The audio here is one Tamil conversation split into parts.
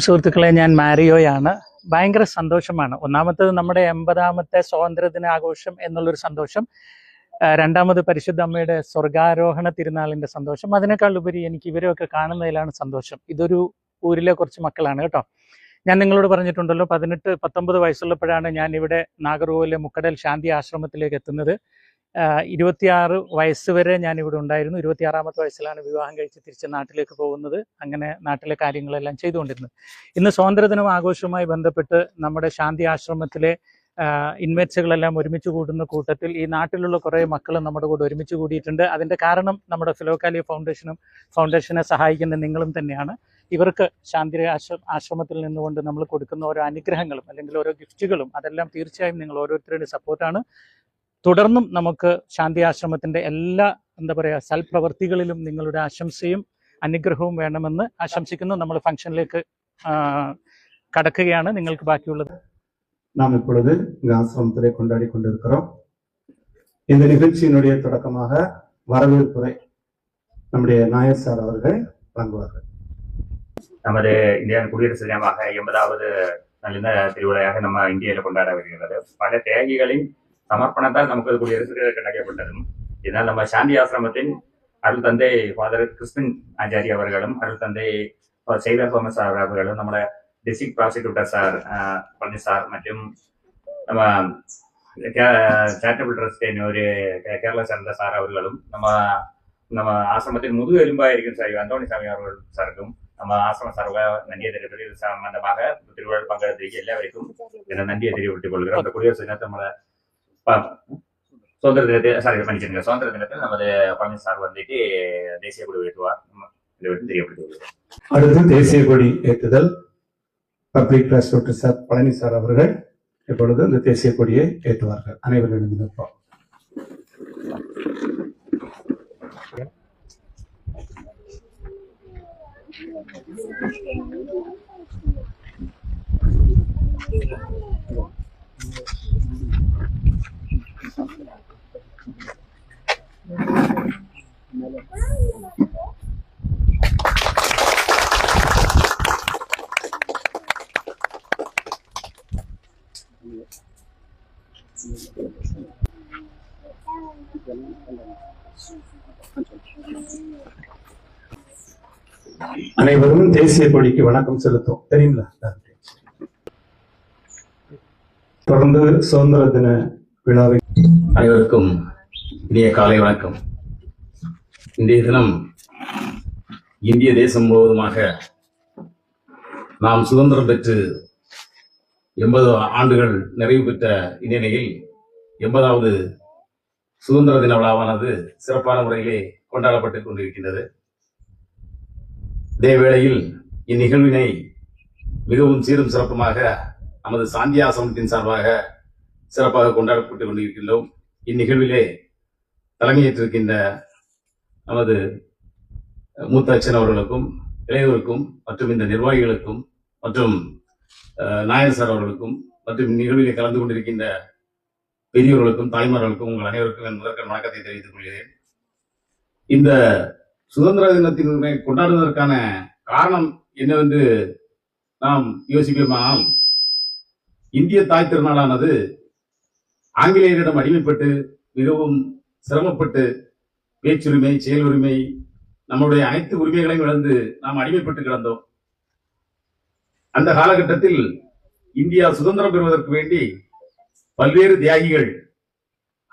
സുഹൃത്തുക്കളെ, ഞാൻ മാരിയോയാണ്. ഭയങ്കര സന്തോഷമാണ്. ഒന്നാമത്തത് നമ്മുടെ 80ാമത്തെ സ്വാതന്ത്ര്യദിനാഘോഷം എന്നുള്ളൊരു സന്തോഷം, രണ്ടാമത് പരിശുദ്ധ അമ്മയുടെ സ്വർഗാരോഹണ തിരുനാളിന്റെ സന്തോഷം, അതിനേക്കാൾ ഉപരി എനിക്ക് ഇവരെയൊക്കെ കാണുന്നതിലാണ് സന്തോഷം. ഇതൊരു ഊരിലെ കുറച്ച് മക്കളാണ് കേട്ടോ. ഞാൻ നിങ്ങളോട് പറഞ്ഞിട്ടുണ്ടല്ലോ, 18-19 വയസ്സുള്ളപ്പോഴാണ് ഞാൻ ഇവിടെ നാഗർകോവിലെ മുക്കടൽ ശാന്തി ആശ്രമത്തിലേക്ക് എത്തുന്നത്. 26 വയസ്സ് വരെ ഞാൻ ഇവിടെ ഉണ്ടായിരുന്നു. 26ാമത്തെ വയസ്സിലാണ് വിവാഹം കഴിച്ച് തിരിച്ച് നാട്ടിലേക്ക് പോകുന്നത്. അങ്ങനെ നാട്ടിലെ കാര്യങ്ങളെല്ലാം ചെയ്തുകൊണ്ടിരുന്നത്. ഇന്ന് സ്വാതന്ത്ര്യദിനം ആഘോഷവുമായി ബന്ധപ്പെട്ട് നമ്മുടെ ശാന്തി ആശ്രമത്തിലെ ഇൻമേറ്റ്സുകളെല്ലാം ഒരുമിച്ച് കൂടുന്ന കൂട്ടത്തിൽ ഈ നാട്ടിലുള്ള കുറേ മക്കളും നമ്മുടെ കൂടെ ഒരുമിച്ച് കൂടിയിട്ടുണ്ട്. അതിൻ്റെ കാരണം നമ്മുടെ ഫിലോകാലിയ ഫൗണ്ടേഷനെ സഹായിക്കുന്ന നിങ്ങളും തന്നെയാണ്. ഇവർക്ക് ശാന്തി ആശ്രമത്തിൽ നിന്നുകൊണ്ട് നമ്മൾ കൊടുക്കുന്ന ഓരോ അനുഗ്രഹങ്ങളും അല്ലെങ്കിൽ ഓരോ ഗിഫ്റ്റുകളും അതെല്ലാം തീർച്ചയായും നിങ്ങൾ ഓരോരുത്തരുടെയും സപ്പോർട്ടാണ്. തുടർന്നും നമുക്ക് ശാന്തി ആശ്രമത്തിൻ്റെ എല്ലാ സൽപ്രവർത്തികളിലും നിങ്ങളുടെ ആശംസയും അനുഗ്രഹവും വേണമെന്ന് ആശംസിക്കുന്നു. നമ്മൾ ഫംഗ്ഷനിലേക്ക് கடക്കുകയാണ്. നിങ്ങൾക്ക് ബാക്കിയുള്ളത് நாம் இப்பொழுது இந்த ஆசிரமத்திலே கொண்டாடி கொண்டிருக்கிறோம். இந்த நிகழ்ச்சியினுடைய தொடக்கமாக வரவேற்புரை நம்முடைய நாயர் சார் அவர்கள் வழங்குவார்கள். நமது இந்திய குடியரசு தினமாக 80வது நல்ல திருவிழாவாக நம்ம இந்தியாவில் கொண்டாட வருகிறது. பல தியாகிகளின் சமர்ப்பணத்தால் நமக்கு குடியரசு கிடைக்கப்பட்டதும். இதனால் நம்ம சாந்தி ஆசிரமத்தின் அருள் தந்தை ஃபாதர் கிறிஸ்பின் ஆச்சாரி அவர்களும் அருள் தந்தை சேவியர் தோமஸ் அவர்களும் நம்மளோட district prosecutor sir Palani sir மற்றும் நம்ம சேரிட்டபிள் ட்ரஸ்டின் ஒரு கேரளா சேர்ந்த சார் அவர்களும் நம்ம ஆசிரமத்தின் முதுகு எலும்பாக இருக்கும் சார் அந்தோணி சாமி அவர்கள் சாருக்கும் நம்ம ஆசிரம சார்பாக நன்றியை தெரிவிப்பது. இது சம்பந்தமாக திருவிழா பங்கெடுத்திருக்க எல்லாருக்கும் நன்றியை தெரிவித்துக் கொள்கிறோம். அந்த குடியரசு தினத்தை நம்மளை சுதந்திர தினத்தில் நமது பழனி சார் வந்துட்டு தேசிய கொடி ஏற்றுவார். தெரியப்படுத்திக் அடுத்து தேசிய கொடி ஏற்றுதல். Public prosecutor sir Palani sir அவர்கள் இப்பொழுது இந்த தேசிய கொடியை ஏற்றுவார்கள். அனைவரும் நிற்போம். அனைவரும் தேசிய கொடிக்கு வணக்கம் செலுத்தும். தெரியுங்களா? தொடர்ந்து சுதந்திர தின விழாவை அனைவருக்கும் இனிய காலை வணக்கம். இன்றைய தினம் இந்திய தேசம் முழுவதுமாக நாம் சுதந்திரம் பெற்று 80 ஆண்டுகள் நிறைவு பெற்ற இந்நிலையில் 80வது சுதந்திர தின விழாவானது சிறப்பான முறையிலே கொண்டாடப்பட்டுக் கொண்டிருக்கின்றது. இதே வேளையில் இந்நிகழ்வினை மிகவும் சீரும் சிறப்புமாக நமது சாந்தி ஆசிரமத்தின் சார்பாக சிறப்பாக கொண்டாடப்பட்டுக் கொண்டிருக்கின்றோம். இந்நிகழ்விலே தலைமையேற்றிருக்கின்ற நமது மூத்த அச்சன் அவர்களுக்கும் இளையவருக்கும் மற்றும் இந்த நிர்வாகிகளுக்கும் மற்றும் நாயர் சார் அவர்களுக்கும் மற்றும் இந்நிகழ்விலே கலந்து கொண்டிருக்கின்ற பெரியவர்களுக்கும் தாய்மார்களுக்கும் உங்கள் அனைவருக்கும் என் முதற்கண் வணக்கத்தை தெரிவித்துக் கொள்கிறேன். இந்த சுதந்திர தினத்தினை கொண்டாடுவதற்கான காரணம் என்னவென்று நாம் யோசிப்போமானால், இந்திய தாய் திருநாளானது ஆங்கிலேயரிடம் அடிமைப்பட்டு மிகவும் சிரமப்பட்டு பேச்சுரிமை, செயல் உரிமை, நம்முடைய அனைத்து உரிமைகளையும் இழந்து நாம் அடிமைப்பட்டு கிடந்தோம். அந்த காலகட்டத்தில் இந்தியா சுதந்திரம் பெறுவதற்கு வேண்டி பல்வேறு தியாகிகள்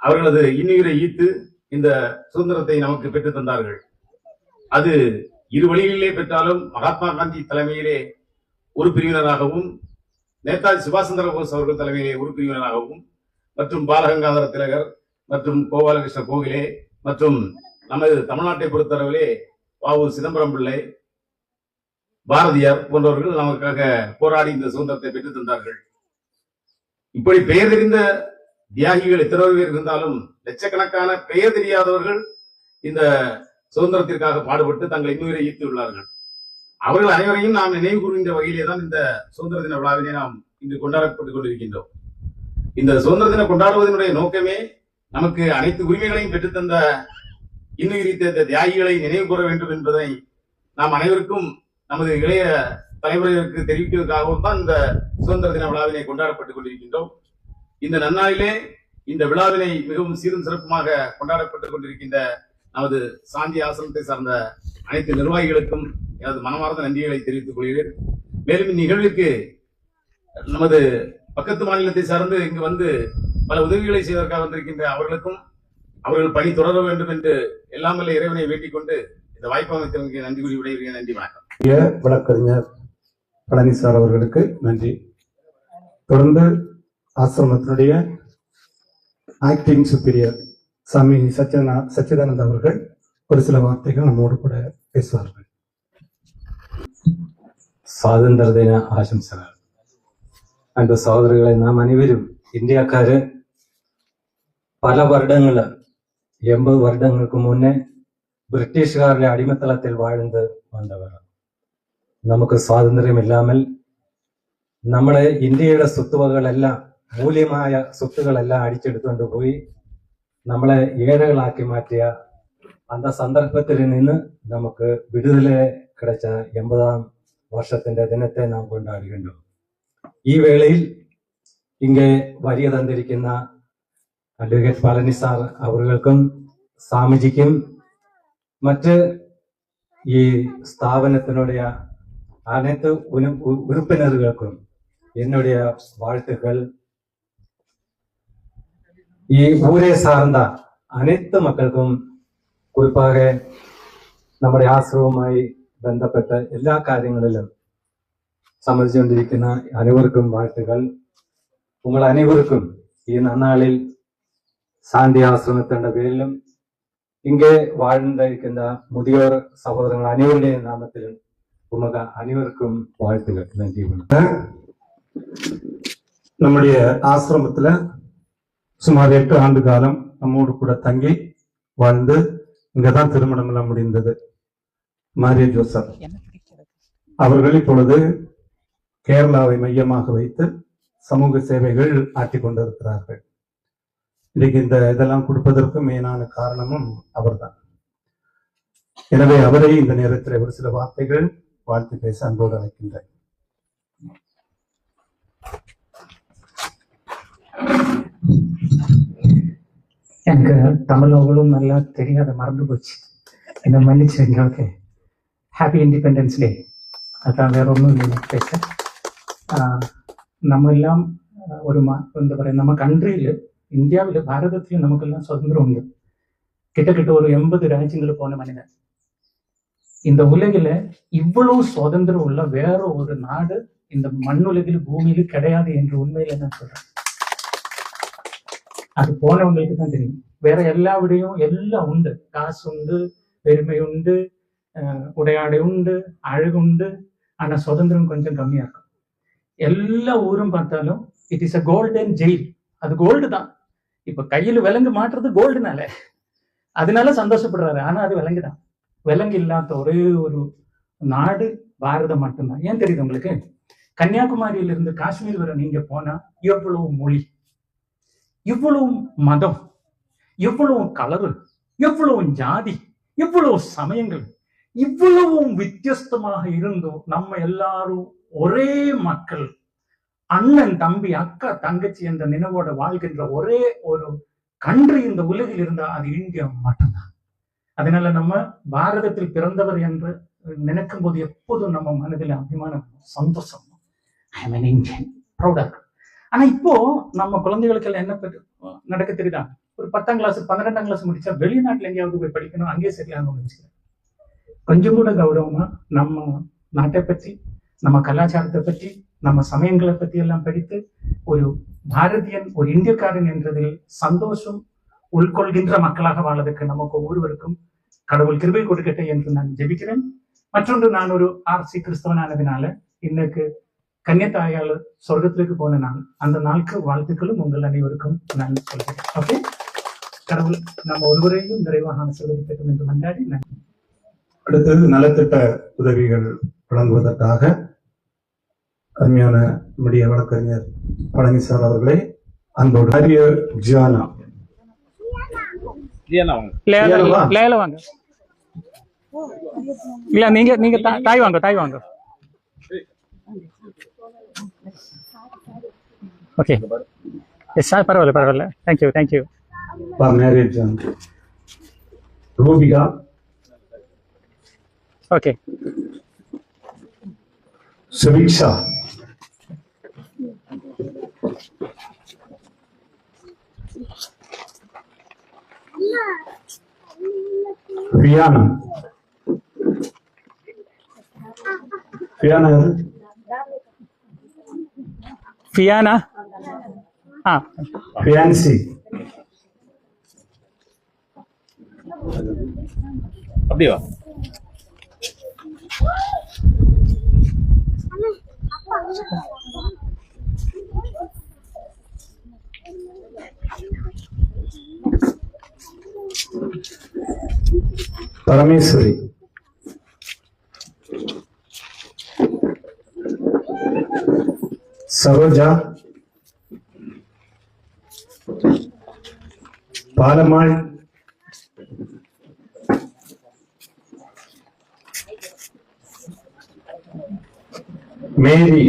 அவர்களது இன்னுயிரை ஈர்த்து இந்த சுதந்திரத்தை நமக்கு பெற்றுத் தந்தார்கள். அது இரு வழிகளிலே பெற்றாலும் மகாத்மா காந்தி தலைமையிலே ஒரு பிரிவினராகவும், நேதாஜி சுபாஷ் சந்திர போஸ் அவர்கள் தலைமையிலே ஒரு பிரிவினராகவும், மற்றும் பாலகங்காதர திலகர் மற்றும் கோபாலகிருஷ்ண கோகலே மற்றும் நமது தமிழ்நாட்டை பொறுத்தளவிலே வ.உ. சிதம்பரம் பிள்ளை, பாரதியார் போன்றவர்கள் நமக்காக போராடி இந்த சுதந்திரத்தை பெற்றுத் தந்தார்கள். இப்படி பெயர் தெரிந்த தியாகிகள் எத்தனை பேர் இருந்தாலும் லட்சக்கணக்கான பெயர் தெரியாதவர்கள் இந்த சுதந்திரத்திற்காக பாடுபட்டு தங்கள் இன்னுயிரை ஈர்த்துள்ளார்கள். அவர்கள் அனைவரையும் நாம் நினைவு கூறுகின்ற வகையிலே தான் இந்த சுதந்திர தின விழாவினை நாம் இன்று கொண்டாடப்பட்டுக் கொண்டிருக்கின்றோம். இந்த சுதந்திர தினம் கொண்டாடுவதனுடைய நோக்கமே நமக்கு அனைத்து உரிமைகளையும் பெற்றுத்தந்த இன்னுயிர் ஈர்த்த தியாகிகளை நினைவு கூற வேண்டும் என்பதை நாம் அனைவருக்கும் நமது இளைய தலைமுறைகளுக்கு தெரிவிக்கிறதுக்காகவும் தான் இந்த சுதந்திர தின விழாவினை கொண்டாடப்பட்டுக் கொண்டிருக்கின்றோம். இந்த நன்னாளிலே இந்த விழாவினை மிகவும் சீரும் சிறப்புமாக கொண்டாடப்பட்டுக் கொண்டிருக்கின்ற நமது சாந்தி ஆசிரமத்தை சார்ந்த அனைத்து நிர்வாகிகளுக்கும் எனது மனமார்ந்த நன்றிகளை தெரிவித்துக் கொள்கிறேன். மேலும் இந்நிகழ்விற்கு நமது பக்கத்து மாநிலத்தை சார்ந்து இங்கு வந்து பல உதவிகளை செய்வதற்காக வந்திருக்கின்ற அவர்களுக்கும் அவர்கள் பணி தொடர வேண்டும் என்று எல்லாம் வல்ல இறைவனை வேண்டிக் கொண்டு இந்த வாய்ப்பு அமைத்தவர்களுக்கு நன்றி கூறி விடைபெறுகிறேன். நன்றி, வணக்கம். வழக்கறிஞர் பழனி சார் அவர்களுக்கு நன்றி. தொடர்ந்து ஆசிரமத்தினுடைய ஆக்டிங் சுப்பீரியர் சாமி சச்சிதானந்த் அவர்கள் ஒரு சில வார்த்தைகள் நம்மோடு கூட பேசுவார்கள். സ്വാതന്ത്ര്യ ദിന ആശംസകൾ. എൻ്റെ സഹോദരങ്ങളെ, നാം അനേവരും ഇന്ത്യക്കാര് പല വർഷങ്ങള് 80 വർഷങ്ങൾക്ക് മുന്നേ ബ്രിട്ടീഷുകാരുടെ അടിമത്തളത്തിൽ വാഴ്ந்து വന്നവർ. നമുക്ക് സ്വാതന്ത്ര്യമില്ലാமல் നമ്മുടെ ഇന്ത്യയുടെ സ്വത്തുവകളെല്ലാം, മൂല്യമായ സ്വത്തുകളെല്ലാം അടിച്ചെടുത്തുകൊണ്ട് പോയി നമ്മളെ ഏഴകളാക്കി മാറ്റിയ அந்த സന്ദർഭത്തിൽ നിന്ന് നമുക്ക് വിടുതല கிடைச்ச 80ஆம் വർഷത്തിന്റെ ദിനത്തെ നാം കൊണ്ടാടുകയുണ്ട്. ഈ വേളയിൽ ഇങ്ങേ വരിക തന്നിരിക്കുന്ന അഡ്വക്കേറ്റ് പളനി സാർ അവർക്കും സ്വാമിജിക്കും മറ്റ് ഈ സ്ഥാപനത്തിനുடைய அனைத்து உறுப்பினர்களுக்கும் என்னுடைய வாழ்த்துக்கள். ഈ ஊரை சார்ந்த அனைத்து மக்களுக்கும், குறிப்பாக നമ്മുടെ ആശ്രമവുമായി ബന്ധപ്പെട്ട എല്ലാ കാര്യങ്ങളിലും സംബന്ധിച്ചുകൊണ്ടിരിക്കുന്ന അനേവർക്കും വാഴ്ത്തുകൾ. നിങ്ങൾ അനേവർക്കും ഈ നന്നാളിൽ ശാന്തി ആശ്രമത്തിന്റെ പേരിലും ഇங்கே வாழ்ந்திருக்கின்ற முதியோர் சகோதரங்கள் அனைவருடைய நாமத்திலும் உமக்கு அனைவருக்கும் வாழ்த்துகள். நன்றி. நம்முடைய ஆசிரமத்துல சுமார் 8 ஆண்டு காலம் நம்மோடு கூட தங்கி வாழ்ந்து இங்கதான் திருமணம் எல்லாம் முடிந்தது. மாரியா ஜோசப் அவர்கள் இப்பொழுது கேரளாவை மையமாக வைத்து சமூக சேவைகள் ஆற்றிக் கொண்டிருக்கிறார்கள். இன்னைக்கு இந்த இதெல்லாம் கொடுப்பதற்கு மெயினான காரணமும் அவர்தான். எனவே அவரை இந்த நேரத்தில் ஒரு சில வார்த்தைகள் வாழ்த்து பேச அன்போடு அழைக்கின்றேன். எனக்கு தமிழ் அவ்வளவும் நல்லா தெரியாத, மறந்து போச்சு, என்ன மன்னிச்சுங்க. Okay, happy independence day. அதான், வேற ஒன்றும் இல்லை பேச. நம்ம எல்லாம் ஒரு എന്താ പറയുക, நம்ம கண்ட்ரியில், இந்தியாவில், பாரதத்தில் நமக்கெல்லாம் சுதந்திரம் உண்டு. கிட்டத்தட்ட ஒரு 80 ராஜ்யங்கள் போன மனிதன். இந்த உலகில இவ்வளவு சுதந்திரம் உள்ள வேற ஒரு நாடு இந்த மண்ணுலகில், பூமியில கிடையாது என்று உண்மையில நான் சொல்றேன். அது போனவங்களுக்கு தான் தெரியும். வேற எல்லா விடையும் எல்லாம் உண்டு. காசு உண்டு, பெருமை உண்டு, உடையாடை உண்டு, அழகு உண்டு. ஆனா சுதந்திரம் கொஞ்சம் கம்மியா இருக்கும். எல்லா ஊரும் பார்த்தாலும் it is a golden jail. அது கோல்டு தான். இப்ப கையில விலங்கு மாட்டுறது கோல்டுனால, அதனால சந்தோஷப்படுறாரு. ஆனா அது விலங்கு தான். விலங்கு இல்லாத ஒரே ஒரு நாடு பாரதம் மட்டும்தான். ஏன் தெரியுது உங்களுக்கு? கன்னியாகுமரியிலிருந்து காஷ்மீர் வரை நீங்க போனா எவ்வளவு மொழி, எவ்வளவு மதம், எவ்வளவு கலரு, எவ்வளவு ஜாதி, எவ்வளவு சமயங்கள், இவ்வளவும் வித்தியஸ்தமாக இருந்தும் நம்ம எல்லாரும் ஒரே மக்கள், அண்ணன் தம்பி அக்கா தங்கச்சி என்ற நினைவோட வாழ்கின்ற ஒரே ஒரு கண்ட்ரி இந்த உலகில் இருந்தா அது இந்தியா மட்டும்தான். அதனால நம்ம பாரதத்தில் பிறந்தவர் என்று நினைக்கும் போது எப்போதும் நம்ம மனதில் அபிமானம், சந்தோஷம். ஐ எம் an Indian, ப்ரௌடா இருக்கு. ஆனா இப்போ நம்ம குழந்தைகளுக்கு எல்லாம் என்ன நடக்க தெரியுதா? ஒரு 10ஆம் கிளாஸ் 12ஆம் கிளாஸ் முடிச்சா வெளிநாட்டுல எங்கேயாவது போய் படிக்கணும், அங்கேயே சரியாகணும் நினைச்சுக்கிறேன். கொஞ்சம் கூட கௌரவமா நம்ம நாட்டை பற்றி, நம்ம கலாச்சாரத்தை பற்றி, நம்ம சமயங்களை பற்றி எல்லாம் படித்து ஒரு பாரதியன், ஒரு இந்தியக்காரன் என்றதில் சந்தோஷம் உள்கொள்கின்ற மக்களாக வாழ்வதற்கு நமக்கு ஒவ்வொருவருக்கும் கடவுள் கிருபை கொடுக்கட்டும் என்று நான் ஜெபிக்கிறேன். மற்றொன்று, நான் ஒரு ஆர்சி கிறிஸ்தவனானதுனால இன்னைக்கு கன்னியத்தாயால் சொர்க்கத்திற்கு போன நாள், அந்த நாளுக்கு வாழ்த்துக்களும் உங்கள் அனைவருக்கும் நான் சொல்கிறேன். ஓகே, கடவுள் நம்ம ஒருவரையும் நிறைவாக ஆசீர்வதிக்கட்டும் என்று மன்றாடி நன்றி. அடுத்தது நலத்திட்ட உதவிகள் வழங்குவதற்காக அருமையான நம்முடைய வழக்கறிஞர் பழனி சார் அவர்களை அன்போடு ஜியானா வாங்க. இல்ல நீங்க தாய் வாங்க. ஓகே எஸ் சார், பரவாயில்ல பரவாயில்ல, thank you thank you. Marriage Rubika. Okay Suviksha. Fiana. Fiana யாரு? ஃபியானா. ஆ ஃபியான்சி. அப்படியா? பரமேஸ்வரி. சரோஜா. பாலம்மாள். மேரி.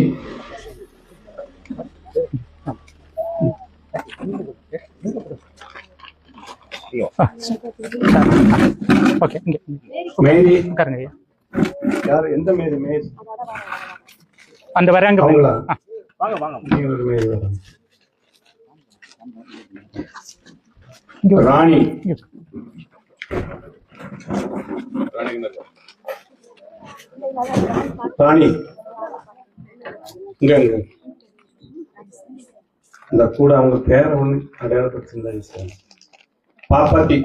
ஓகே இங்கே மேரி. உட்காருங்க ஐயா. யார்? எந்த மேரி? மேரி அந்த வராங்க அவங்களா? வாங்க வாங்க. நீங்க ஒரு மேரி வராங்க. ராணி. ராணி இங்க இங்க இந்த கூட அவங்க பேரை ஒண்ணு அடையாளப்படுத்திருந்தாங்க சார். பாப்பாத்தி.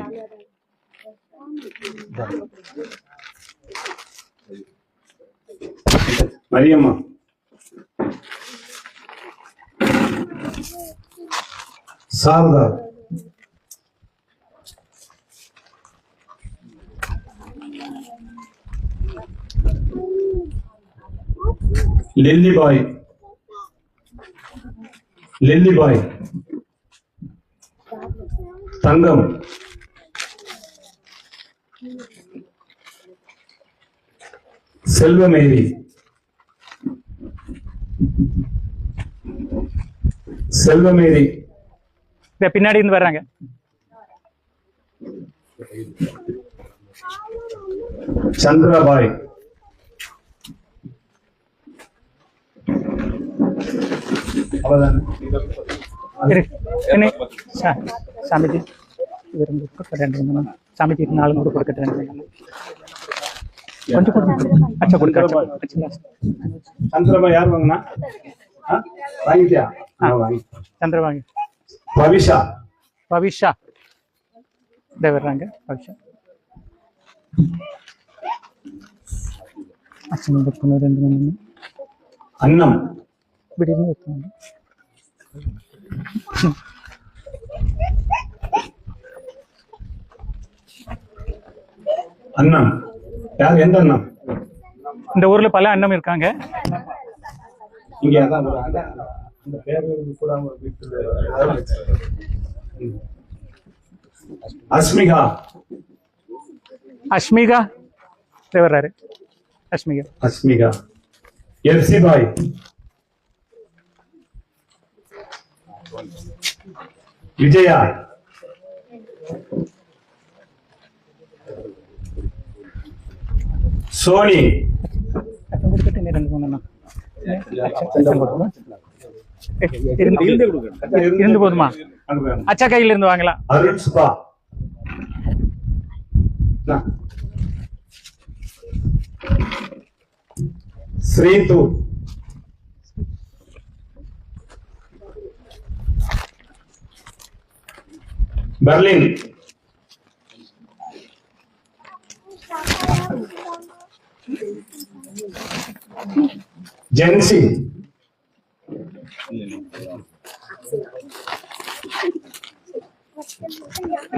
மரியம்மா. சாரதா. லில்லி பாய். லில்லி பாய். தங்கம். செல்வமேரி. செல்வமேரி. பின்னாடி இருந்து வர்றாங்க. சந்திரபாய். சாமிஜி சாமிஜி 400 கொடுக்கட்டேன். கொஞ்சம் அச்சா கொடுக்க. சந்திரபாய் யார் வாங்கினா? வாங்கிட்டியா? சந்திரபாய். பவிஷா. பவிஷா இதே வர்றாங்க. பவிஷா. அன்னம். அண்ணம் யார்? எந்த அண்ணம்? இந்த ஊர்ல பல அண்ணம் இருக்காங்க. இங்க அதான் அந்த பேர் கூட அஸ்மிகா. அஸ்மிகா வர்றாரு. அஸ்மிகா. அஸ்மிகா. எல்சி பாய். விஜயா. சோனி. இருந்து போதுமா? அச்சா கையில இருந்து வாங்கலாம். அருண் சுபா. ஸ்ரீது. பெர்லின். ஜென்சி.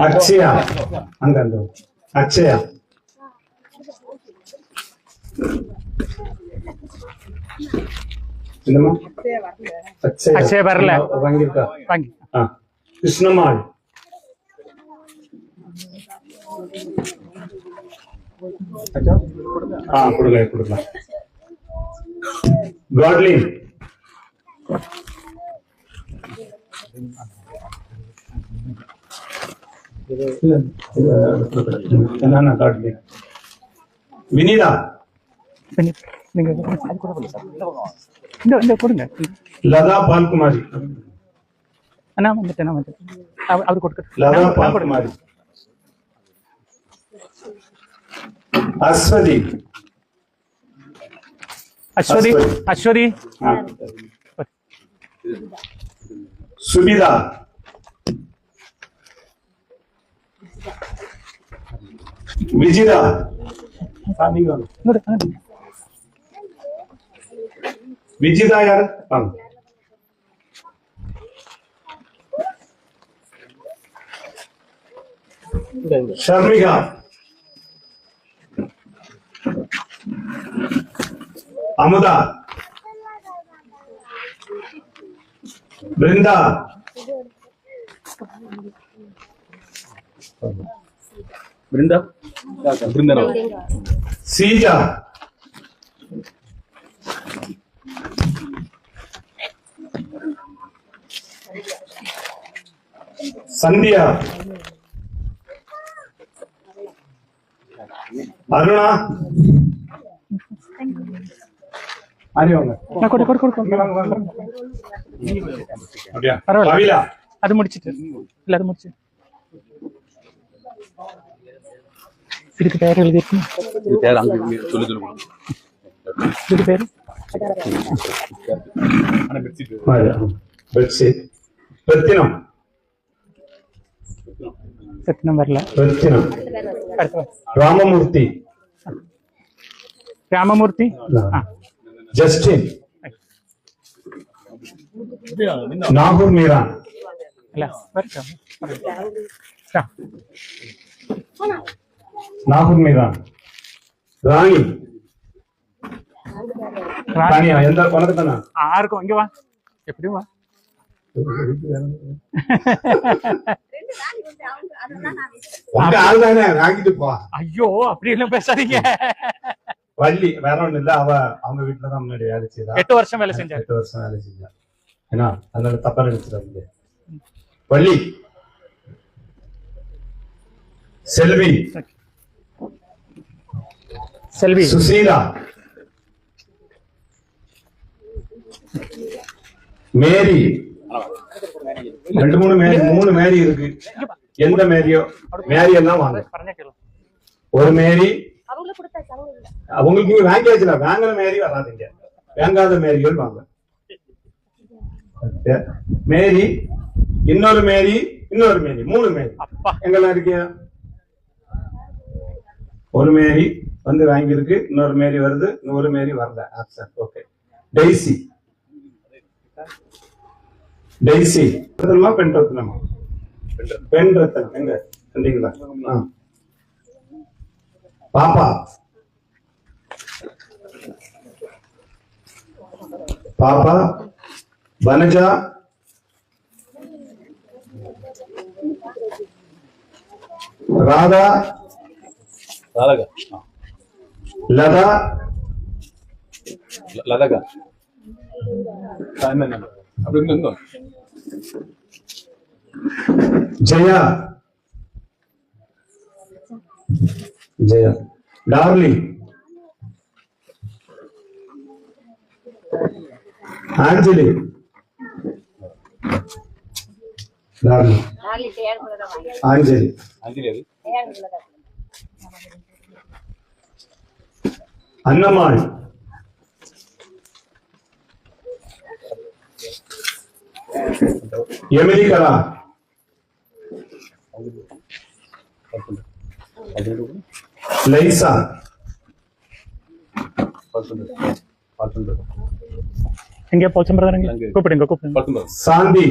அக்ஷயா. அங்க அக்ஷயா. என்னமா? அக்ஷயா வரல. வாங்கிருக்கா? வாங்கி. கிருஷ்ணம்மாள். கொடுக்கலாம். Godlin. என்னன்னா Godlin. Vinida. நீங்க இந்த கொடுங்க. Lada Palkumari. நான் வந்துட்டேன். அவர் கொடுக்க. Lada Palkumari. Aswadi. Ashwadi. Subida. Vijida. Vijida यार. Sharmika. Amuda. Brinda. Sija. Sandhya. Aruna. Kavila. அது முடிச்சிட்டு இல்ல அது முடிச்சு இதுக்கு பேர் எழுதிருக்கேன். இதுக்கு பேர் ரத்தினம். ரத்தினம் வரல. ரத்தினம். ராமமூர்த்தி. ராமமூர்த்தி. ஜஸ்டின். நாகூர் மீரா. இல்ல வரட்டும். நாகூர் மீரா. ராணி. ராணியா எந்த உனக்கு தானா? ஆருக்கும் இங்க வா. எப்படி வா? ஐயோ அப்படி எல்லாம் பேசாதீங்க. வள்ளி வேற ஒண்ணு இல்ல, அவங்க வீட்டுலதான் முன்னாடி வேலை செய்தா. 8 வருஷம் வேலை செஞ்சா. 8 வருஷம் வேலை செஞ்சா. ஏன்னா அதனால தப்பா நினைச்சிடாதீங்க. வள்ளி. செல்வி. செல்வி. சுசீலா. மேரி. 2 3 மேரி இருக்கு. எந்த மேரியோ மேரி எல்லாம் வாங்க. ஒரு மேரி அவங்களுக்கு வாங்கியாச்சுல, வாங்கின மேரி வராதுங்க, வாங்காத மேரிகள் வாங்க. மேரி, இன்னொரு மேரி, இன்னொரு மேரி, 3 மேரி எங்கெல்லாம் இருக்கியா? ஒரு மேரி வந்து வாங்கியிருக்கு, இன்னொரு மேரி வருது, இன்னொரு மேரி வரல. Option okay. டெய்சி. டெய்சி ரத்னமா பெண் ரத்னமா? பெண் ரத்னம். எங்க கண்டீங்களா? பாப்பா. பாப்பா. Vanaja. Radha. Latha. Latha. Jaya. Jaya. Darling. ஆஞ்சலி. Darling. ஆஞ்சலி. Annammal. எமிலிகலா. Lisa. எங்க போச்சம் பிரதர்? கூப்பிடுங்க. சாந்தி.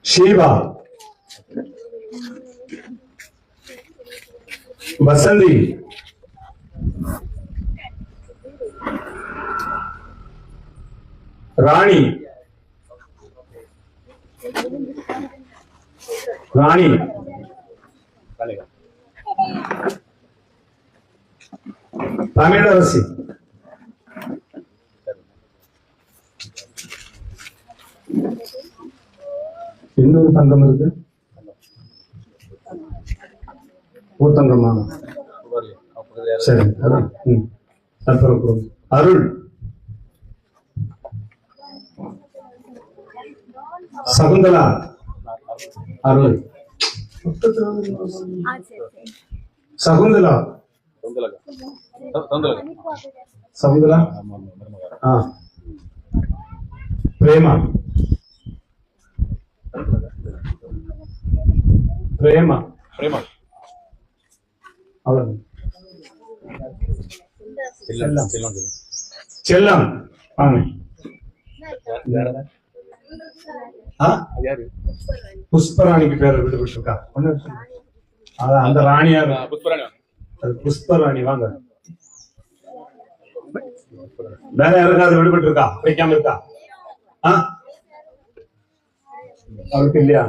ஷீவா. வசந்தி. ராணி. ராணி. தமிழரசி. இன்னொரு தங்கம் இருக்கு. ஊத்தங்கம்மா. சரி, அதான். அப்புறம் அருள். சகுந்தலா. அருள். சகுந்தலா. சகுந்தலா. பிரேமா. பிரேமா. பிரேமா. அவ்வளவு. செல்லம். வாங்க. புஷ்பராணிக்கு பேர் விடுபட்டிருக்கா? அதான் அந்த ராணியா. அது புஷ்பராணி. வாங்க. வேற யாருக்காவது விடுபட்டு இருக்கா? வைக்காம இருக்கா? அவருக்கு இல்லையா?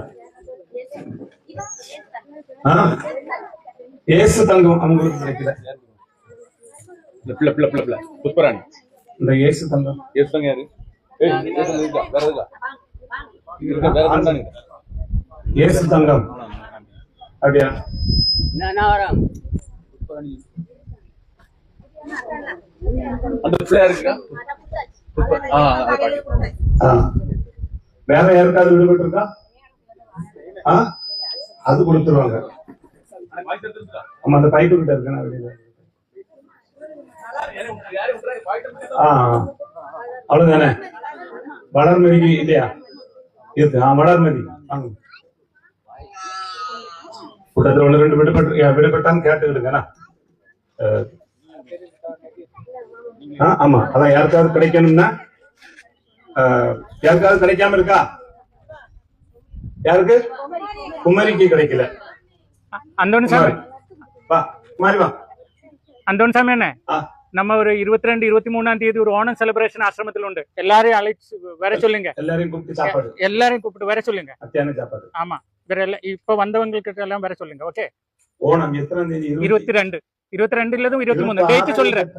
ஏசு தங்கம் அவங்களுக்கு கிடைக்கல. புஷ்பராணி. இந்த ஏசு தங்கம். ஏசு தங்கம் யாரு? ஏசு தங்கம் அப்படியா? வேற யாருக்காவது விடுபட்டு இருக்கா? அது கொடுத்துருவாங்க. ஆமா, அந்த பைப்பு கிட்ட இருக்கு. அவ்வளவுதானே? வளர்மதி இல்லையா? இருக்கு. வளர்மதி. கூட்டத்தில் ஒன்று ரெண்டு விடுபட்டான்னு கேட்டுக்கிடுங்க. ஆமா, அதான் யாருக்காவது கிடைக்கணும்னா. யாருக்காவது கிடைக்காம இருக்கா? யாருக்கு? குமரிக்கு கிடைக்கல. அந்தோணி சாமி. வா குமாரி வா. அந்தோணி சாமி என்ன, நம்ம ஒரு 22, 23ஆம் தேதி ஒரு ஓணம் செலிப்ரேஷன் ஆசிரமத்தில் உண்டு. எல்லாரையும் அழைச்சு வர சொல்லுங்க. எல்லாரையும் கூப்பிட்டு சாப்பாடு. எல்லாரையும் கூப்பிட்டு வர சொல்லுங்க. மத்தியான சாப்பாடு. ஆமா, வேற எல்லாம் இப்ப வந்தவங்களுக்கு எல்லாம் வர சொல்லுங்க. ஓகே. ஓணம் எத்தனாம் தேதி? 22 இல்லதும் 23. டேட் சொல்றேன்.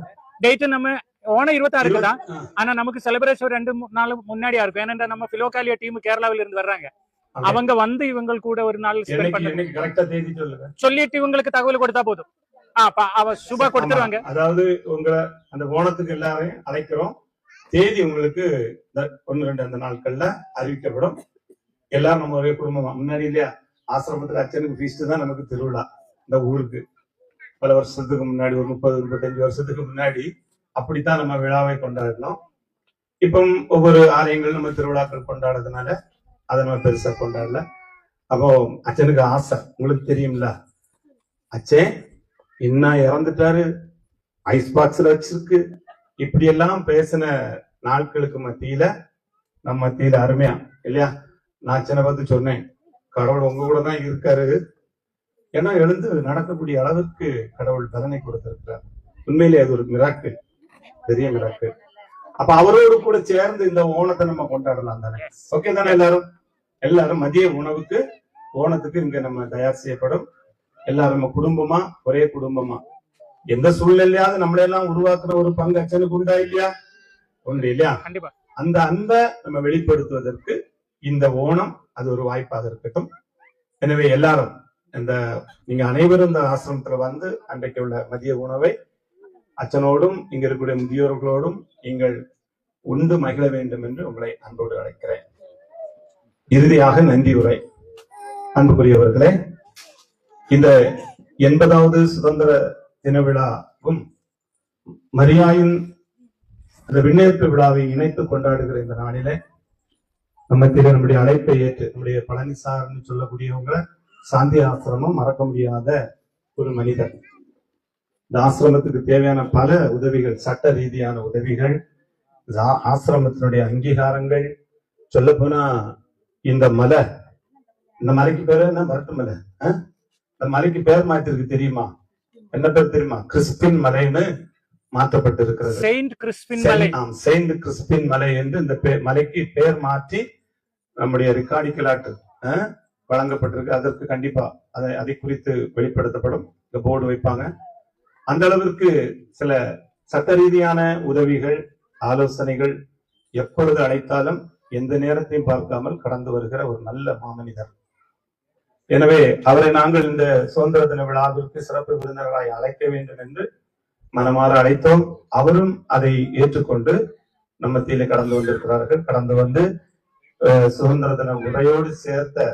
டேட் நம்ம ஓணம் 26 தான். ஆனா நமக்கு செலிப்ரேஷன் 2 நாள் முன்னாடியா இருக்கும். ஏன்னா நம்ம பிலோகாலியா டீம் கேரளாவில இருந்து வர்றாங்க. அவங்க வந்து இவங்க கூட ஒரு நாள் ஸ்பெண்ட் பண்ண சொல்லிட்டு இவங்களுக்கு தகவல் கொடுத்தா போதும். அவ சுபா கொடுத்துருவாங்க. அதாவது உங்களை அந்த ஓணத்துக்கு எல்லாரையும் அழைக்கிறோம். தேதி உங்களுக்கு 1-2 அந்த நாட்கள்ல அறிவிக்கப்படும். எல்லாரும் நம்ம ஒரே குடும்பமா. முன்னாடி இல்லையா, ஆசிரமத்துல அச்சனுக்கு ஃபீஸ்ட் தான் நமக்கு திருவிழா. இந்த ஊருக்கு பல வருஷத்துக்கு முன்னாடி, ஒரு 30-35 வருஷத்துக்கு முன்னாடி அப்படித்தான் நம்ம விழாவை கொண்டாடணும். இப்போ ஒவ்வொரு ஆலயங்கள் நம்ம திருவிழாக்கள் கொண்டாடுறதுனால அதை நம்ம பெருசா கொண்டாடல. அப்போ அச்சனுக்கு ஆசை, உங்களுக்கு தெரியும்ல, அச்சே இன்னும் இறந்துட்டாரு, ஐஸ் பாக்ஸ்ல வச்சிருக்கு, இப்படி எல்லாம் பேசின நாட்களுக்கு மத்தியில நம்ம மத்தியில அருமையா இல்லையா, நான் அச்சனை பார்த்து சொன்னேன், கடவுள் உங்க கூட தான் இருக்காரு. ஏன்னா எழுந்து நடக்கக்கூடிய அளவிற்கு கடவுள் பலனை கொடுத்திருக்கிறார். உண்மையிலே அது ஒரு மிராக்கு, பெரிய மிராக்கு. அப்ப அவரோடு கூட சேர்ந்து இந்த ஓணத்தை நம்ம கொண்டாடலாம் தானே? ஓகே தானே? எல்லாரும் மதிய உணவுக்கு ஓணத்துக்கு இங்க நம்ம தயார் செய்யப்படும். எல்லாரும் நம்ம குடும்பமா, ஒரே குடும்பமா, எந்த சூழ்நிலையாவது நம்மளெல்லாம் உருவாக்குற ஒரு பங்கு அச்சனுக்கு உண்டா இல்லையா? உண்டு இல்லையா? அந்த அன்பை நம்ம வெளிப்படுத்துவதற்கு இந்த ஓணம் அது ஒரு வாய்ப்பாக இருக்கட்டும். எனவே எல்லாரும் நீங்க அனைவரும் இந்த ஆசிரமத்துல வந்து அன்றைக்கு உள்ள மதிய உணவை அச்சனோடும் இங்க இருக்கக்கூடிய முதியோர்களோடும் நீங்கள் உண்டு மகிழ வேண்டும் என்று உங்களை அன்போடு அழைக்கிறேன். இறுதியாக நன்றி உரை. அன்புக்குரியவர்களே, இந்த 80வது சுதந்திர தின விழாவும் மரியாயின் அந்த விண்ணேற்பு விழாவை இணைத்து கொண்டாடுகிற இந்த நாளிலே நம்முடைய அழைப்பை ஏற்று நம்முடைய பழனிசார்னு சொல்லக்கூடியவங்களை சாந்தி ஆசிரமம் மறக்க முடியாத ஒரு மனிதர். இந்த ஆசிரமத்துக்கு தேவையான பல உதவிகள், சட்ட ரீதியான உதவிகள், ஆசிரமத்தினுடைய அங்கீகாரங்கள், சொல்ல போனா இந்த மலை, இந்த மலைக்கு பேரு என்ன? மருட்டு மலை. இந்த மலைக்கு பேர் மாற்றிருக்கு தெரியுமா? என்ன பேர் தெரியுமா? கிறிஸ்பின் மலைன்னு மாற்றப்பட்டு இருக்கிறது. செயின்ட் கிறிஸ்பின் மலை. செயின்ட் கிறிஸ்பின் மலை என்று இந்த மலைக்கு பேர் மாற்றி நம்முடைய ரிகார்டிக்கலாட்டு வழங்கப்பட்டிருக்கு. அதற்கு கண்டிப்பா அதை குறித்து வெளிப்படுத்தப்படும். இந்த போர்டு வைப்பாங்க. அந்த அளவிற்கு சில சட்ட ரீதியான உதவிகள், ஆலோசனைகள் எப்பொழுது அழைத்தாலும் எந்த நேரத்தையும் பார்க்காமல் கடந்து வருகிற ஒரு நல்ல மாமனிதர். எனவே அவரை நாங்கள் இந்த சுதந்திர தின விழாவிற்கு சிறப்பு விருந்தினராய் அழைக்க வேண்டும் என்று மனமாற அழைத்தோம். அவரும் அதை ஏற்றுக்கொண்டு நம்ம மத்தியிலே கடந்து வந்திருக்கிறார்கள். கடந்து வந்து சுதந்திர தின உரையோடு சேர்த்த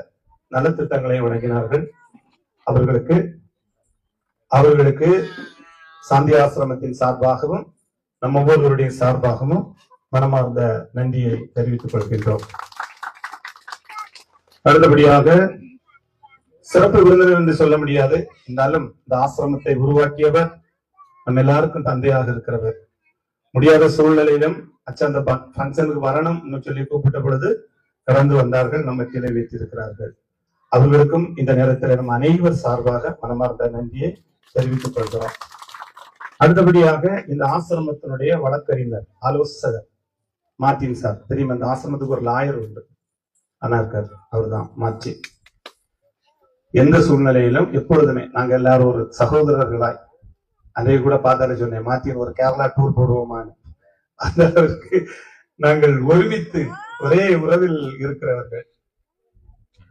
நலத்திட்டங்களை வழங்கினார்கள். அவர்களுக்கு சாந்தி ஆசிரமத்தின் சார்பாகவும் நம்ம ஒவ்வொருவருடைய சார்பாகவும் மனமார்ந்த நன்றியை தெரிவித்துக் கொள்கின்றோம். அடுத்தபடியாக சிறப்பு விருந்தினர் என்று சொல்ல முடியாது, இருந்தாலும் இந்த ஆசிரமத்தை உருவாக்கியவர் நம்ம எல்லாருக்கும் தந்தையாக இருக்கிறவர். முடியாத சூழ்நிலையிலும் அந்த பங்கனுக்கு வரணும் சொல்லி கூப்பிட்ட பொழுது கடந்து வந்தார்கள், நம்ம கீழே வைத்திருக்கிறார்கள். அவர்களுக்கும் இந்த நேரத்தில் நம்ம அனைவர் சார்பாக மனமார்ந்த நன்றியை தெரிவித்துக் கொள்கிறோம். அடுத்தபடியாக இந்த ஆசிரமத்தினுடைய வழக்கறிஞர் ஆலோசகர் மார்டின் சார் தெரியும். அந்த ஆசிரமத்துக்கு ஒரு லாயர் உண்டு, ஆனா இருக்காரு, அவர் தான் மாற்றி. எந்த சூழ்நிலையிலும் எப்பொழுதுமே நாங்க எல்லாரும் ஒரு சகோதரர்களாய், அதை கூட பார்த்தாலே சொன்னேன், மாத்தின் ஒரு கேரளா டூர் போடுவோமான்னு. அந்த அளவுக்கு நாங்கள் ஒருமித்து ஒரே உறவில் இருக்கிறவர்கள்.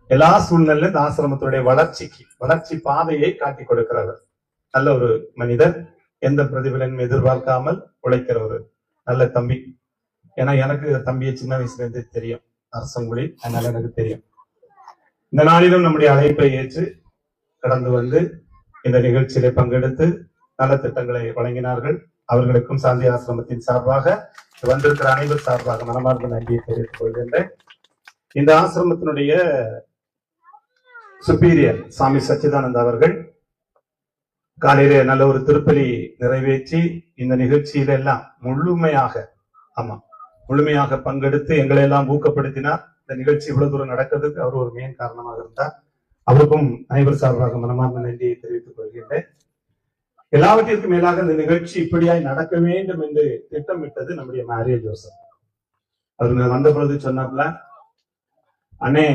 எல்லா சூழ்நிலையிலும் இந்த ஆசிரமத்துடைய வளர்ச்சி பாதையை காட்டி கொடுக்கிறவர். நல்ல ஒரு மனிதர், எந்த பிரதிபலனும் எதிர்பார்க்காமல் உழைக்கிற ஒரு நல்ல தம்பி. ஏன்னா எனக்கு தம்பியை சின்ன வயசுல இருந்தே தெரியும், அரசங்குடி, அதனால எனக்கு தெரியும். இந்த நாளிலும் நம்முடைய அழைப்பை ஏற்று கடந்து வந்து இந்த நிகழ்ச்சியிலே பங்கெடுத்து நல்ல திட்டங்களை வழங்கினார்கள். அவர்களுக்கும் சாந்தி ஆசிரமத்தின் சார்பாக வந்திருக்கிற அனைவர் சார்பாக மனமார்ந்த நன்றியை தெரிவித்துக் கொள்கின்றேன். இந்த ஆசிரமத்தினுடைய சுப்பீரியர் சாமி சச்சிதானந்த அவர்கள் காலையிலே நல்ல ஒரு திருப்பலி நிறைவேற்றி இந்த நிகழ்ச்சியில எல்லாம் முழுமையாக பங்கெடுத்து எங்களை எல்லாம் ஊக்கப்படுத்தினார். இந்த நிகழ்ச்சி இவ்வளவு தூரம் நடக்கிறதுக்கு அவர் ஒரு மெயின் காரணமாக இருந்தார். அவருக்கும் அனைவர் சார்பாக மனமார்ந்த நன்றியை தெரிவித்துக் கொள்கின்றேன். எல்லாவற்றிற்கும் மேலாக இந்த நிகழ்ச்சி இப்படியாய் நடக்க வேண்டும் என்று திட்டமிட்டது நம்முடைய மாரியா ஜோசப். அவர் வந்த பொழுது சொன்னாப்ல, அண்ணே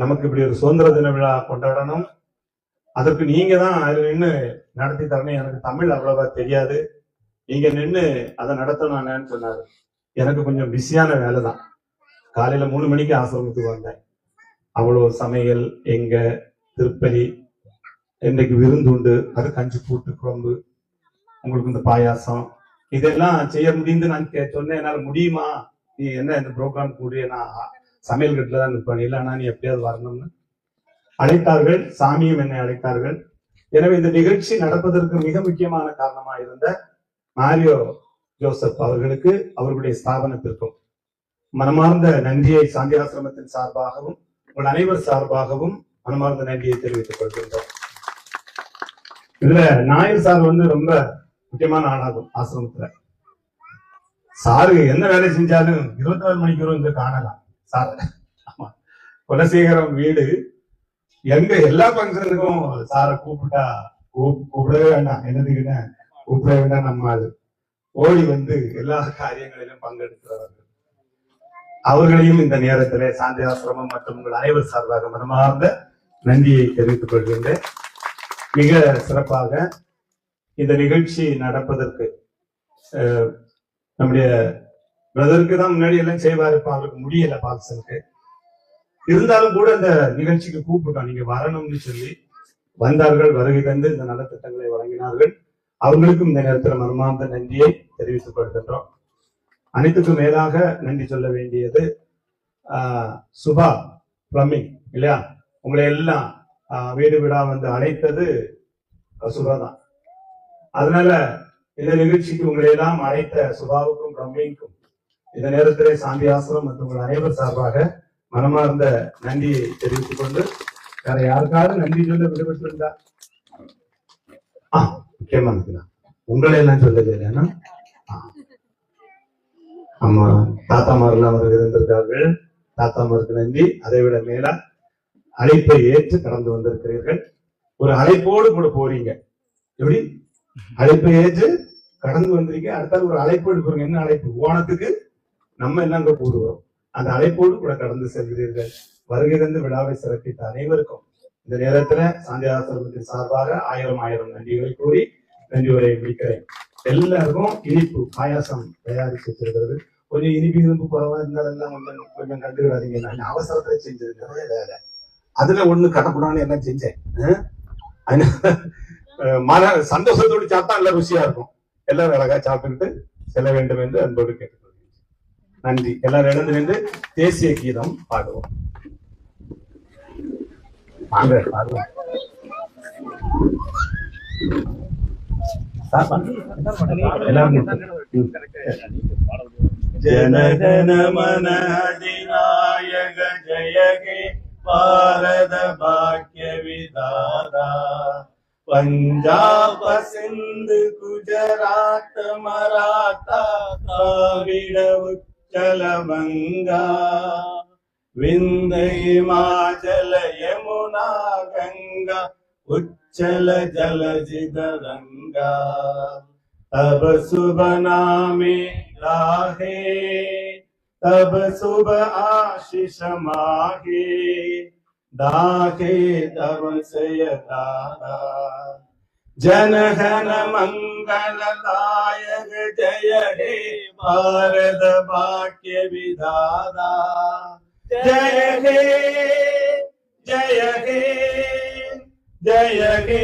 நமக்கு இப்படி ஒரு சுதந்திர தின விழா கொண்டாடணும், அதற்கு நீங்க தான் அதுல நின்று நடத்தி தரணும், எனக்கு தமிழ் அவ்வளவா தெரியாது, நீங்க நின்று அதை நடத்தணும் அண்ணன்னு சொன்னாரு. எனக்கு கொஞ்சம் பிஸியான வேலை தான். காலையில 3 மணிக்கு ஆசிரமத்துக்கு வந்தேன். அவ்வளவு சமையல், எங்க திருப்பலி, இன்னைக்கு விருந்துண்டு, அது கஞ்சி கூட்டு குழம்பு, உங்களுக்கு இந்த பாயாசம், இதெல்லாம் செய்ய முடியுது. நான் சொன்னேன், என்னால முடியுமா, நீ என்ன இந்த ப்ரோக்ராம் கூடிய நான் சமையல் கட்டுல தான் நிற்பேன், இல்லைன்னா நீ எப்படியாவது வரணும்னு அழைத்தார்கள். சாமியும் என்னை அழைத்தார்கள். எனவே இந்த நிகழ்ச்சி நடப்பதற்கு மிக முக்கியமான காரணமாக இருந்த மாரியோ ஜோசப் அவர்களுக்கு, அவர்களுடைய ஸ்தாபனத்திற்கும் மனமார்ந்த நன்றியை சாந்தி ஆசிரமத்தின் சார்பாகவும் உங்கள் அனைவர் சார்பாகவும் மனமார்ந்த நன்றியை தெரிவித்துக் கொள்கின்றோம். இதுல நாயர் சார் ரொம்ப முக்கியமான ஆளாகும் ஆசிரமத்துல. சாரு என்ன வேலை செஞ்சாலும் 24 மணிக்கு இங்க காணலாம் சார். ஆமா, குலசேகரம் வீடு எங்க எல்லா பங்கனுக்கும் சாரை கூப்பிடவே வேண்டாம், என்னதுக்குன்னு கூப்பிடவே வேண்டாம். நம்ம ஓடி வந்து எல்லா காரியங்களிலும் பங்கெடுக்கிறவர்கள். அவர்களையும் இந்த நேரத்திலே சாந்தி ஆசிரமம் மற்றும் உங்கள் அனைவர் சார்பாக மனமார்ந்த நன்றியை தெரிவித்துக் கொள்கின்றேன். மிக சிறப்பாக இந்த நிகழ்ச்சி நடப்பதற்கு நம்முடைய பிரதருக்கு தான் முன்னாடி எல்லாம் செய்வாரு, அவருக்கு முடியல பால்சனுக்கு. இருந்தாலும் கூட இந்த நிகழ்ச்சிக்கு கூப்பிட்டோம், நீங்க வரணும்னு சொல்லி வந்தார்கள். வருகை தந்து இந்த நலத்திட்டங்களை வழங்கினார்கள். அவர்களுக்கும் இந்த நேரத்தில் மனமார்ந்த நன்றியை தெரிவித்துக் கொள்கின்றோம். அனைத்துக்கும் மேலாக நன்றி சொல்ல வேண்டியது சுபா பிளம்பிங் இல்லையா, உங்களை எல்லாம் வீடு வீடா வந்து அழைத்தது சுபா தான். அதனால இந்த நிகழ்ச்சிக்கு உங்களை எல்லாம் அழைத்த சுபாவுக்கும் பிளம்பிங்க்கும் இந்த நேரத்திலே சாந்தி ஆசிரமம் மற்றும் உங்கள் அனைவர் சார்பாக மனமார்ந்த நன்றியை தெரிவித்துக் கொண்டு, வேற யாருக்காவது நன்றி சொல்ல விடுபட்டு இருந்தா முக்கியமா உங்களை எல்லாம் சொல்லது இல்லைன்னா, ஆமா தாத்தாமாரெல்லாம் அவர்கள் இருந்திருக்கார்கள். தாத்தாமாருக்கு நன்றி. அதை விட மேல அழைப்பை ஏற்று கடந்து வந்திருக்கிறீர்கள். ஒரு அழைப்போடு கூட போறீங்க. எப்படி அழைப்பை ஏற்று கடந்து வந்திருக்கீங்க. அடுத்தாலும் ஒரு அழைப்போடு போறீங்க. என்ன அழைப்பு? ஓணத்துக்கு நம்ம எல்லாம் கூடுவோம். அந்த அழைப்போடு கூட கடந்து செல்கிறீர்கள். வருகை தந்து விழாவை சிறப்பித்த அனைவருக்கும் இந்த நேரத்துல சாந்தி ஆசிரமத்தின் சார்பாக 1000 நன்றிகளை கூறி நன்றி உரையை முடிக்கிறேன். எல்லாருக்கும் இனிப்பு பாயாசம் தயாரிச்சு வச்சிருக்கிறது. கொஞ்சம் இனிப்பு இரும்பு குறைவா இருந்தாலெல்லாம் கொஞ்சம் கண்டுக்கிறாதீங்க. நான் அவசரத்துல செஞ்சது நிறைய வேலை. அதுல ஒண்ணு கடப்படான்னு என்ன செஞ்சேன். மன சந்தோஷத்தோடு சாப்பிட்டா நல்ல ருசியா இருக்கும். எல்லாரும் அழகா சாப்பிட்டு செல்ல வேண்டும் என்று அன்போடு கேட்டுக்கொள்கிறேன். நன்றி. எல்லாரும் எழுந்து நின்று தேசிய கீதம் பாடுவோம். பாடுவோம். ಜನಗಣ ಮನ ಅಧಿನಾಯಕ ಜಯ ಹೇ ಭಾರತ ಭಾಗ್ಯ ವಿಧಾತ पंजाब सिंध गुजरात मराठा द्राविड उच्चल बंगा विंध्य हिमाचल यमुना गंगा उच्चल जलधित रंगा तब सुबह नामे राहे तब सुबह आशीष माहे दाखे तब से दादा जनगण मंगलदायक जय हे भारत भाग्य विधाता जय हे जय हे जय हे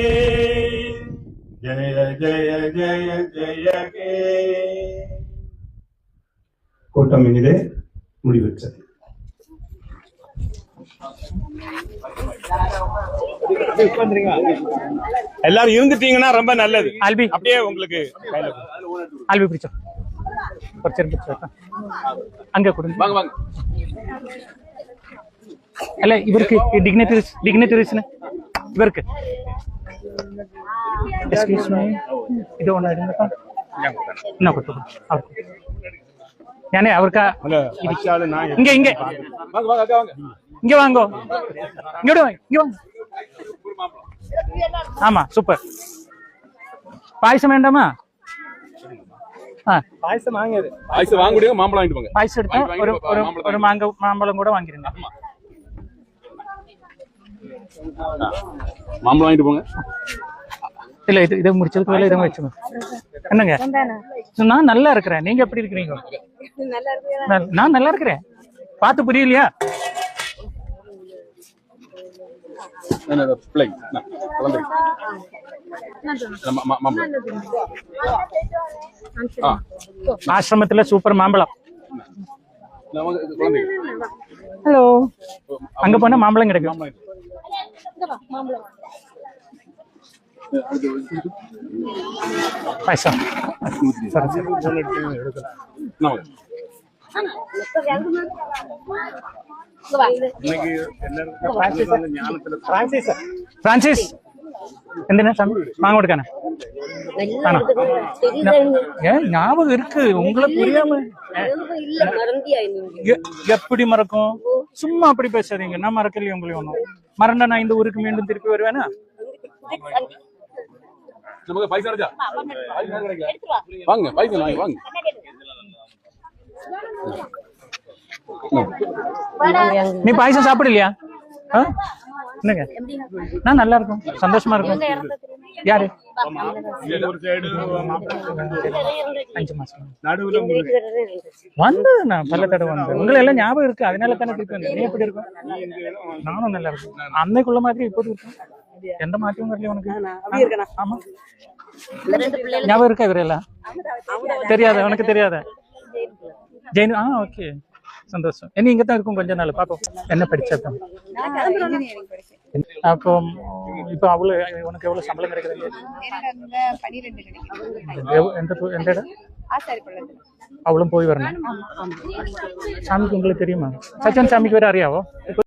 जय जय जय जय हे. கூட்டம் இனிதே முடிவுற்றது. எல்லாரும் இருந்துட்டீங்கன்னா ரொம்ப நல்லது. ஆல்பி அப்படியே உங்களுக்கு ஆல்பி பிடிச்சோம். அங்க கொடுங்க. வாங்க வாங்க. അല്ല ഇവർക്ക് ഡിഗ്നറ്ററീസിന് ഇവർക്ക് എക്സ്ക്യൂസ് മീ ഇത് കൊണ്ടായിരുന്നു കേട്ടോ. എന്നാ കൊടുത്തു ഞാനേ അവർക്ക് ഇങ്ങ ഇങ്ങ இங்க வாங்கோ. இங்கோட இங்க வாங்க. ஆமா சூப்பர். பாயசம் வேண்டாமா? பாயசம் வாங்கியது. பாயசம் வாங்க முடியும். மாம்பழம் வாங்கிட்டு போங்க. பாயசம் எடுத்து ஒரு மாம்பழம் கூட வாங்கிருங்க. மாம்பழம் வாங்கிட்டு போங்க. இல்ல இது முடிச்சதுக்கு வேலை இதை வச்சுங்க. என்னங்க நான் நல்லா இருக்கிறேன். நீங்க எப்படி இருக்கிறீங்க? நான் நல்லா இருக்கிறேன். பார்த்து புரியலையா? ஆசிரமத்துல சூப்பர் மாம்பழம். ஹலோ. அங்க போனா மாம்பழம் கிடைக்கும். பைசா பிரான்சிஸ் എന്തിനാ മാങ്ങ കൊടുക്കാനാ? ஞாபகம் இருக்கு உங்களை புரியாம எப்படி மறக்கும்? சும்மா அப்படி பேசாதீங்க. நான் மறக்கலையே உங்களையும். ஒண்ணும் மறந்தா நான் இந்த ஊருக்கு மீண்டும் திருப்பி வருவேனா? நமக்கு பைசா இருக்கா? வாங்க பைசா வாங்க வாங்க. நீ பாயசம் சாப்பிடலையா? என்னங்க நான் நல்லா இருக்கும். சந்தோஷமா இருக்கும். யாரு? 5 மாசம் வந்து நான் பல தடவை வந்தேன். உங்களை எல்லாம் ஞாபகம் இருக்கு. அதனால தானே திருப்பி வந்தேன். நீ எப்படி இருக்கும்? நானும் நல்லா இருக்கும். அன்னைக்குள்ள மாதிரி இப்போது இருக்கும். எந்த மாற்றமும் வரலையே உனக்கு? ஆமா ஞாபகம் இருக்கா? இவரெல்லாம் தெரியாத உனக்கு? தெரியாத ஜெயின்? ஓகே சந்தோஷம். இனி இங்க தான் இருக்கும் கொஞ்ச நாள். பாப்போம் என்ன படிச்சா. அப்போ இப்ப அவ்வளவு உனக்கு எவ்வளவு சம்பளம் கிடைக்குது? எந்த இடம்? அவளும் போய் வரணும். சாமிக்கு உங்களுக்கு தெரியுமா? சச்சன் சாமிக்கு வேற அறியாவோ?